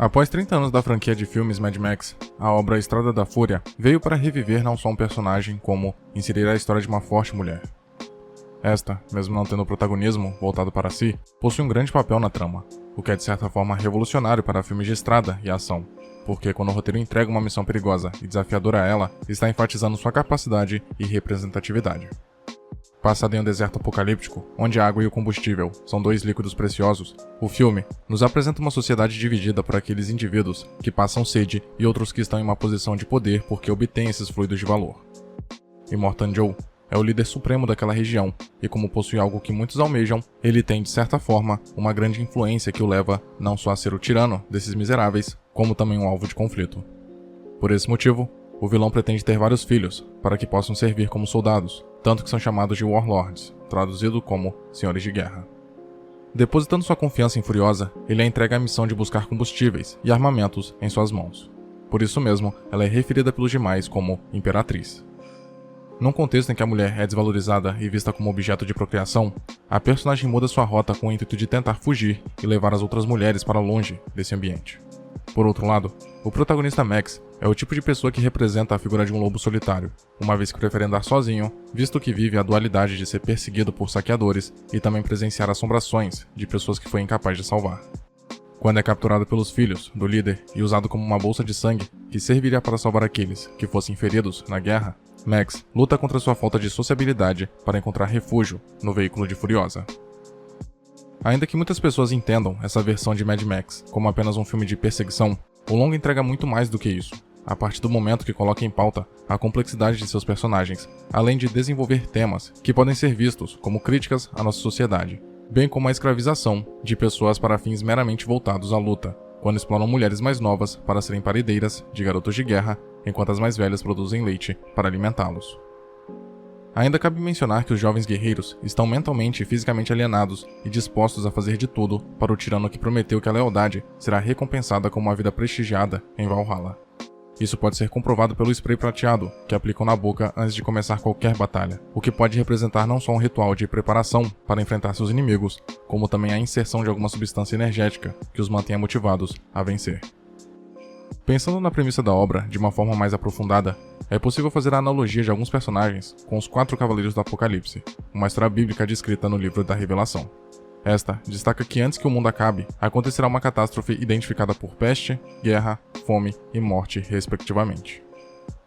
Após 30 anos da franquia de filmes Mad Max, a obra Estrada da Fúria veio para reviver não só um personagem, como inserir a história de uma forte mulher. Esta, mesmo não tendo protagonismo voltado para si, possui um grande papel na trama, o que é de certa forma revolucionário para filmes de estrada e ação, porque quando o roteiro entrega uma missão perigosa e desafiadora a ela, está enfatizando sua capacidade e representatividade. Passado em um deserto apocalíptico, onde a água e o combustível são dois líquidos preciosos, o filme nos apresenta uma sociedade dividida por aqueles indivíduos que passam sede e outros que estão em uma posição de poder porque obtêm esses fluidos de valor. Immortan Joe é o líder supremo daquela região, e como possui algo que muitos almejam, ele tem, de certa forma, uma grande influência que o leva não só a ser o tirano desses miseráveis, como também um alvo de conflito. Por esse motivo, o vilão pretende ter vários filhos, para que possam servir como soldados, tanto que são chamados de Warlords, traduzido como Senhores de Guerra. Depositando sua confiança em Furiosa, ele a entrega a missão de buscar combustíveis e armamentos em suas mãos. Por isso mesmo, ela é referida pelos demais como Imperatriz. Num contexto em que a mulher é desvalorizada e vista como objeto de procriação, a personagem muda sua rota com o intuito de tentar fugir e levar as outras mulheres para longe desse ambiente. Por outro lado, o protagonista Max é o tipo de pessoa que representa a figura de um lobo solitário, uma vez que prefere andar sozinho, visto que vive a dualidade de ser perseguido por saqueadores e também presenciar assombrações de pessoas que foi incapaz de salvar. Quando é capturado pelos filhos do líder e usado como uma bolsa de sangue que serviria para salvar aqueles que fossem feridos na guerra, Max luta contra sua falta de sociabilidade para encontrar refúgio no veículo de Furiosa. Ainda que muitas pessoas entendam essa versão de Mad Max como apenas um filme de perseguição, o longa entrega muito mais do que isso, a partir do momento que coloca em pauta a complexidade de seus personagens, além de desenvolver temas que podem ser vistos como críticas à nossa sociedade, bem como a escravização de pessoas para fins meramente voltados à luta, quando exploram mulheres mais novas para serem paredeiras de garotos de guerra, enquanto as mais velhas produzem leite para alimentá-los. Ainda cabe mencionar que os jovens guerreiros estão mentalmente e fisicamente alienados e dispostos a fazer de tudo para o tirano que prometeu que a lealdade será recompensada com uma vida prestigiada em Valhalla. Isso pode ser comprovado pelo spray prateado que aplicam na boca antes de começar qualquer batalha, o que pode representar não só um ritual de preparação para enfrentar seus inimigos, como também a inserção de alguma substância energética que os mantenha motivados a vencer. Pensando na premissa da obra de uma forma mais aprofundada, é possível fazer a analogia de alguns personagens com os 4 Cavaleiros do Apocalipse, uma história bíblica descrita no livro da Revelação. Esta destaca que antes que o mundo acabe, acontecerá uma catástrofe identificada por peste, guerra, fome e morte, respectivamente.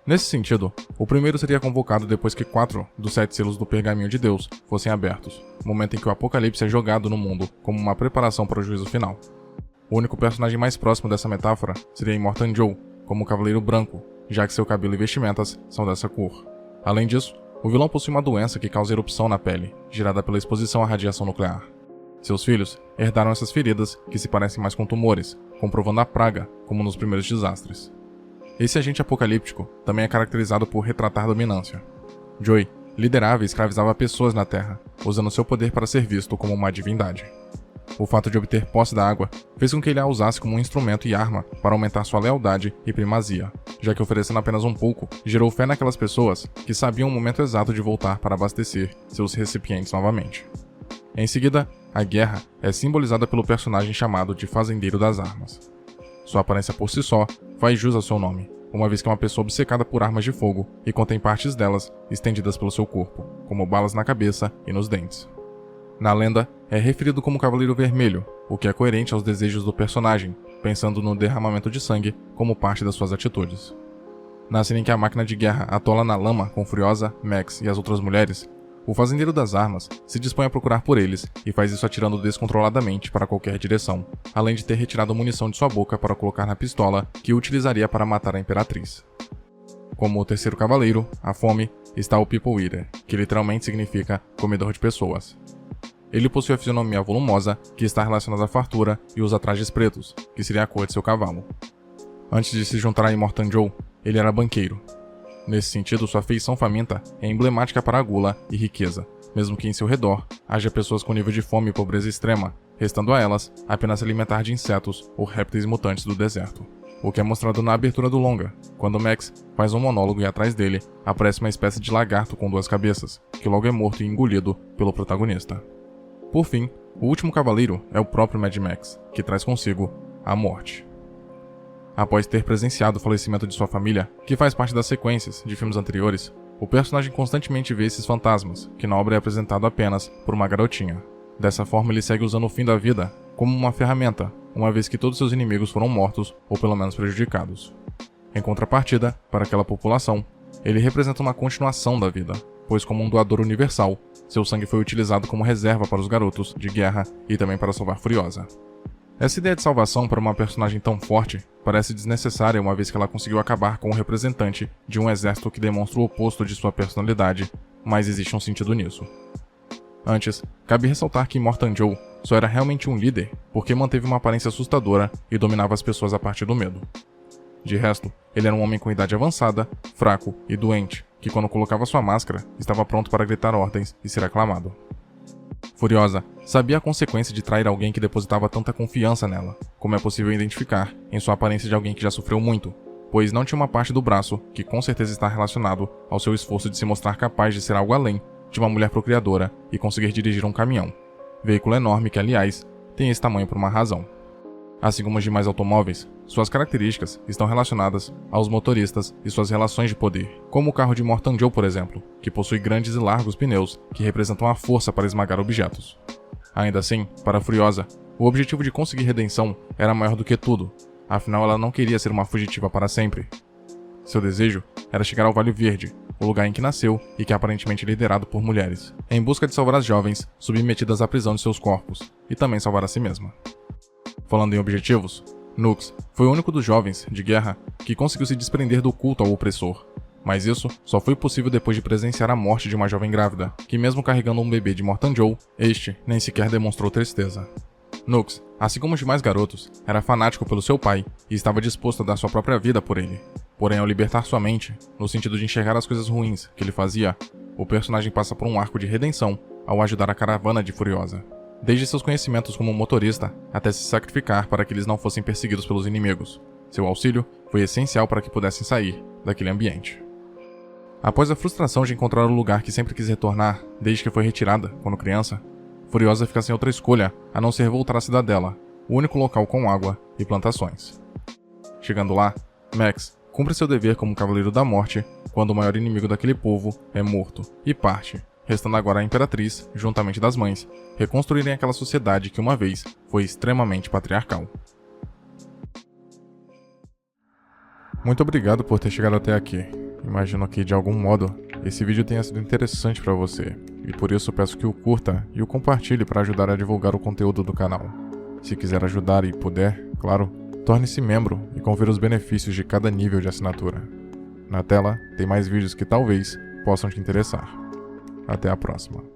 Nesse sentido, o primeiro seria convocado depois que 4 dos 7 selos do pergaminho de Deus fossem abertos, momento em que o Apocalipse é jogado no mundo como uma preparação para o juízo final. O único personagem mais próximo dessa metáfora seria Immortan Joe, como o Cavaleiro Branco, já que seu cabelo e vestimentas são dessa cor. Além disso, o vilão possui uma doença que causa erupção na pele, gerada pela exposição à radiação nuclear. Seus filhos herdaram essas feridas, que se parecem mais com tumores, comprovando a praga, como nos primeiros desastres. Esse agente apocalíptico também é caracterizado por retratar dominância. Joey liderava e escravizava pessoas na Terra, usando seu poder para ser visto como uma divindade. O fato de obter posse da água fez com que ele a usasse como um instrumento e arma para aumentar sua lealdade e primazia, já que oferecendo apenas um pouco, gerou fé naquelas pessoas que sabiam o momento exato de voltar para abastecer seus recipientes novamente. Em seguida, a guerra é simbolizada pelo personagem chamado de Fazendeiro das Armas. Sua aparência por si só faz jus ao seu nome, uma vez que é uma pessoa obcecada por armas de fogo e contém partes delas estendidas pelo seu corpo, como balas na cabeça e nos dentes. Na lenda, é referido como Cavaleiro Vermelho, o que é coerente aos desejos do personagem, pensando no derramamento de sangue como parte das suas atitudes. Na cena em que a máquina de guerra atola na lama com Furiosa, Max e as outras mulheres, o Fazendeiro das Armas se dispõe a procurar por eles e faz isso atirando descontroladamente para qualquer direção, além de ter retirado munição de sua boca para colocar na pistola que utilizaria para matar a Imperatriz. Como o terceiro cavaleiro, a fome, está o People Eater, que literalmente significa comedor de pessoas. Ele possui a fisionomia volumosa, que está relacionada à fartura, e usa trajes pretos, que seria a cor de seu cavalo. Antes de se juntar a Immortan Joe, ele era banqueiro. Nesse sentido, sua feição faminta é emblemática para a gula e riqueza, mesmo que em seu redor haja pessoas com nível de fome e pobreza extrema, restando a elas apenas se alimentar de insetos ou répteis mutantes do deserto. O que é mostrado na abertura do longa, quando Max faz um monólogo e atrás dele aparece uma espécie de lagarto com 2 cabeças, que logo é morto e engolido pelo protagonista. Por fim, o último cavaleiro é o próprio Mad Max, que traz consigo a morte. Após ter presenciado o falecimento de sua família, que faz parte das sequências de filmes anteriores, o personagem constantemente vê esses fantasmas, que na obra é apresentado apenas por uma garotinha. Dessa forma, ele segue usando o fim da vida como uma ferramenta, uma vez que todos seus inimigos foram mortos ou pelo menos prejudicados. Em contrapartida, para aquela população, ele representa uma continuação da vida, pois como um doador universal, seu sangue foi utilizado como reserva para os garotos de guerra e também para salvar Furiosa. Essa ideia de salvação para uma personagem tão forte parece desnecessária, uma vez que ela conseguiu acabar com o representante de um exército que demonstra o oposto de sua personalidade, mas existe um sentido nisso. Antes, cabe ressaltar que Immortan Joe só era realmente um líder porque manteve uma aparência assustadora e dominava as pessoas a partir do medo. De resto, ele era um homem com idade avançada, fraco e doente, que quando colocava sua máscara, estava pronto para gritar ordens e ser aclamado. Furiosa sabia a consequência de trair alguém que depositava tanta confiança nela, como é possível identificar em sua aparência de alguém que já sofreu muito, pois não tinha uma parte do braço que com certeza está relacionado ao seu esforço de se mostrar capaz de ser algo além de uma mulher procriadora e conseguir dirigir um caminhão, veículo enorme que, aliás, tem esse tamanho por uma razão. Assim como os demais automóveis, suas características estão relacionadas aos motoristas e suas relações de poder, como o carro de Immortan Joe, por exemplo, que possui grandes e largos pneus que representam a força para esmagar objetos. Ainda assim, para Furiosa, o objetivo de conseguir redenção era maior do que tudo, afinal ela não queria ser uma fugitiva para sempre. Seu desejo era chegar ao Vale Verde, o lugar em que nasceu e que é aparentemente liderado por mulheres, em busca de salvar as jovens submetidas à prisão de seus corpos, e também salvar a si mesma. Falando em objetivos, Nux foi o único dos jovens de guerra que conseguiu se desprender do culto ao opressor, mas isso só foi possível depois de presenciar a morte de uma jovem grávida, que mesmo carregando um bebê de Immortan Joe, este nem sequer demonstrou tristeza. Nux, assim como os demais garotos, era fanático pelo seu pai e estava disposto a dar sua própria vida por ele. Porém, ao libertar sua mente, no sentido de enxergar as coisas ruins que ele fazia, o personagem passa por um arco de redenção ao ajudar a caravana de Furiosa. Desde seus conhecimentos como motorista até se sacrificar para que eles não fossem perseguidos pelos inimigos. Seu auxílio foi essencial para que pudessem sair daquele ambiente. Após a frustração de encontrar o lugar que sempre quis retornar desde que foi retirada quando criança, Furiosa fica sem outra escolha a não ser voltar à cidadela, o único local com água e plantações. Chegando lá, Max cumpre seu dever como Cavaleiro da Morte quando o maior inimigo daquele povo é morto e parte, restando agora a Imperatriz, juntamente das mães, reconstruírem aquela sociedade que uma vez foi extremamente patriarcal. Muito obrigado por ter chegado até aqui. Imagino que, de algum modo, esse vídeo tenha sido interessante para você, e por isso peço que o curta e o compartilhe para ajudar a divulgar o conteúdo do canal. Se quiser ajudar e puder, claro, torne-se membro e confira os benefícios de cada nível de assinatura. Na tela, tem mais vídeos que talvez possam te interessar. Até a próxima.